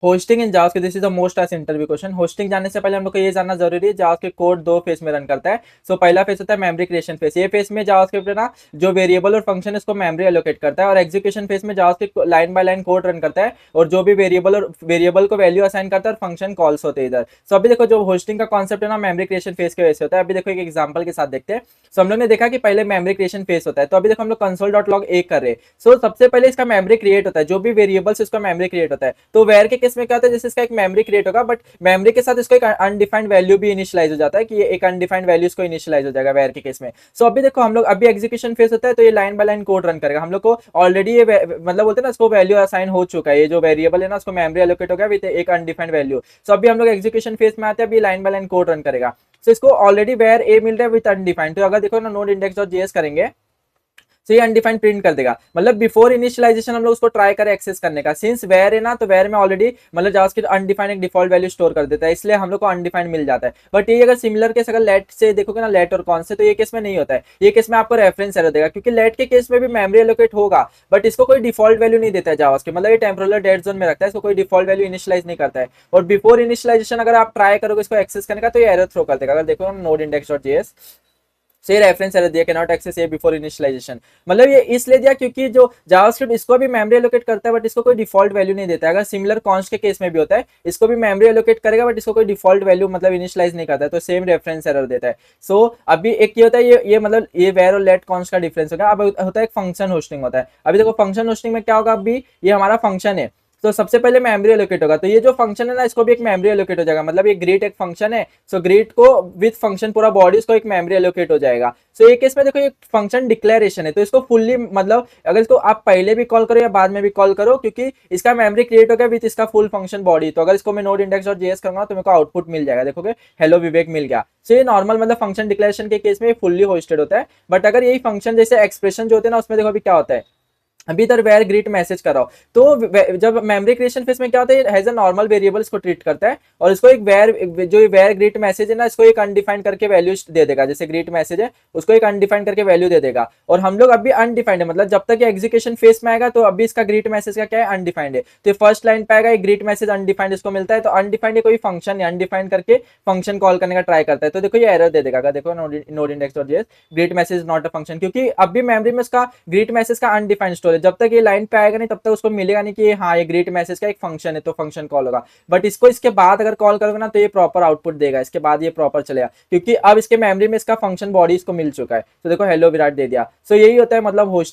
Hosting in JavaScript, this is the most task interview question. Hosting जानने से पहले हम लोग को ये जानना जरूरी है जावास्क्रिप्ट कोड दो फेस में रन करता है। सो पहला फेस होता है मेमोरी क्रिएशन फेस। ये फेस में जावास्क्रिप्ट है ना जो वेरिएबल और फंक्शन है उसको मेमोरी एलोकेट करता है, और एग्जीक्यूशन फेस में JavaScript line by line code run करता है और जो भी वेरिएबल को वैल्यू असाइन करता है और फंक्शन कॉल्स होते हैं इधर। सो अभी देखो जो होस्टिंग का कॉन्सेप्ट है ना मेमोरी क्रिएशन फेस के वजह से होता है। अभी देखो एक एग्जांपल के साथ देखते हैं। सो हम लोग ने देखा कि पहले मेमोरी क्रिएशन फेस होता है, तो अभी देखो हम लोग कंसोल डॉट लॉग एक कर रहे हैं। सो सबसे पहले इसका मेमोरी क्रिएट होता है, जो भी वेरिएबल्स उसका मेमोरी क्रिएट होता है। तो वेयर के केस में क्या होता है, जैसे इसका एक मेमोरी क्रिएट होगा, बट मेमोरी के साथ इसको एक अनडिफाइंड वैल्यू भी इनिशियलाइज हो जाता है कि ये एक अनडिफाइंड वैल्यू इसको इनिशियलाइज हो जाएगा वेयर के केस में। सो अभी देखो हम लोग अभी एग्जीक्यूशन फेस होता है, तो ये line by line code run करेगा। हम लोग को ऑलरेडी ये मतलब बोलते हैं ना इसको वैल्यू असाइन हो चुका है, ये जो वेरिएबल है ना उसको मेमोरी एलोकेट हो गया विद एक अनडिफाइंड वैल्यू। सो अभी हम लोग एग्जीक्यूशन फेस में आते हैं, अभी line by line code run करेगा। सो इसको ऑलरेडी वेयर ए मिल रहा है विद अनडिफाइंड, तो अगर देखो ना नोड इंडेक्स डॉट जेएस करेंगे तो ये अनडिफाइंड प्रिंट कर देगा। मतलब बिफोर इनिशियलाइजेशन हम लोग उसको ट्राई करें एक्सेस करने का, सिंस वेयर है ना तो वेयर में ऑलरेडी मतलब जावास्क्रिप्ट अनडिफाइंड एक डिफॉल्ट वैल्यू स्टोर कर देता है, इसलिए हम लोग को अनडिफाइंड मिल जाता है। बट ये अगर सिमिलर केस अगर लेट से देखोगे ना, लेट और कॉन से, तो ये केस में नहीं होता है। ये केस में आपको रेफरेंस एरर देगा, क्योंकि लेट के केस में भी मेमोरी एलोकेट होगा बट इसको कोई डिफॉल्ट वैल्यू नहीं देता है जावास्क्रिप्ट, मतलब ये टेम्पोरल डेड जोन में रखता है, इसको कोई डिफॉल्ट वैल्यू इनिशियलाइज नहीं करता है। और बिफोर इनिशियलाइजेशन अगर आप ट्राई करोगे इसको एक्सेस करने का तो ये एरर थ्रो कर देगा। अगर देखो नोड इंडेक्स डॉट जेएस से रेफरेंस एरर दिया, cannot access A before initialization. मतलब ये इसलिए दिया क्योंकि जो जावास्क्रिप्ट इसको भी मेमोरी एलोकेट करता है बट इसको कोई डिफॉल्ट वैल्यू नहीं देता है। अगर सिमिलर कॉन्स्ट के केस में भी होता है, इसको भी मेमोरी एलोकेट करेगा बट इसको कोई डिफॉल्ट वैल्यू मतलब इनिशियलाइज नहीं करता है, तो सेम रेफरेंस एरर देता है। सो अभी एक ये होता है, ये मतलब ये वेर और लेट कॉन्स्ट का डिफरेंस होगा। अब होता है एक फंक्शन होस्टिंग होता है। अभी देखो फंक्शन होस्टिंग में क्या होगा, अभी ये हमारा फंक्शन है तो सबसे पहले मेमोरी एलोकेट होगा, तो ये जो फंक्शन है ना इसको भी एक मेमोरी एलोकेट हो जाएगा। मतलब ये ग्रीट एक फंक्शन है, सो ग्रीट को विद फंक्शन पूरा बॉडी इसको एक मेमोरी एलोकेट हो जाएगा। सो ये केस में देखो ये फंक्शन डिक्लेरेशन है, तो इसको फुल्ली मतलब अगर इसको आप पहले भी कॉल करो या बाद में भी कॉल करो, क्योंकि इसका मेमोरी क्रिएट हो गया विद इसका फुल फंक्शन बॉडी। तो अगर इसको मैं नोड इंडेक्स डॉट जेएस करूंगा तो मेरे को आउटपुट मिल जाएगा, देखोगे हेलो विवेक मिल गया। सो ये नॉर्मल मतलब फंक्शन डिक्लेरेशन के केस में फुल्ली होस्टेड होता है। बट अगर यही फंक्शन जैसे एक्सप्रेशन जो होते हैं ना उसमें देखो अभी क्या होता है, अभी इधर वेर ग्रीट मैसेज कर रहा हूं, तो जब मेमोरी क्रिएशन फेस में क्या होता है, हैज अ नॉर्मल वेरिएबल इसको ट्रीट करता है और इसको एक वेर जो वेर ग्रीट मैसेज है ना इसको एक अनडिफाइंड करके वैल्यू दे देगा। जैसे ग्रीट मैसेज है उसको एक अनडिफाइंड करके वैल्यू दे देगा, और हम लोग अभी अनडिफाइंड है, मतलब जब तक एग्जीक्यूशन फेस में आएगा तो अभी इसका ग्रीट मैसेज का क्या है, अनडिफाइंड है। तो फर्स्ट लाइन पे आएगा ग्रीट मैसेज अनडिफाइंड इसको मिलता है, तो अनडिफाइंड कोई फंक्शन है, अनडिफाइंड करके फंक्शन कॉल करने का ट्राई करता है, तो देखो ये एरर दे देगा। देखो node index dot JS greet message not a function, क्योंकि अभी मेमोरी में उसका ग्रीट मैसेज का अनडिफाइंड स्टोर है। जब तक ये लाइन पे आएगा नहीं तब तक उसको मिलेगा नहीं कि हाँ ये ग्रीट मैसेज का एक फंक्शन है तो फंक्शन कॉल होगा। बट इसको इसके बाद अगर कॉल करोगे ना तो ये प्रॉपर आउटपुट देगा, इसके बाद ये प्रॉपर चलेगा, क्योंकि अब इसके मेमोरी में इसका फंक्शन बॉडी इसको मिल चुका है। तो देखो हेलो विराट दे दिया। सो यही होता है मतलब होस्ट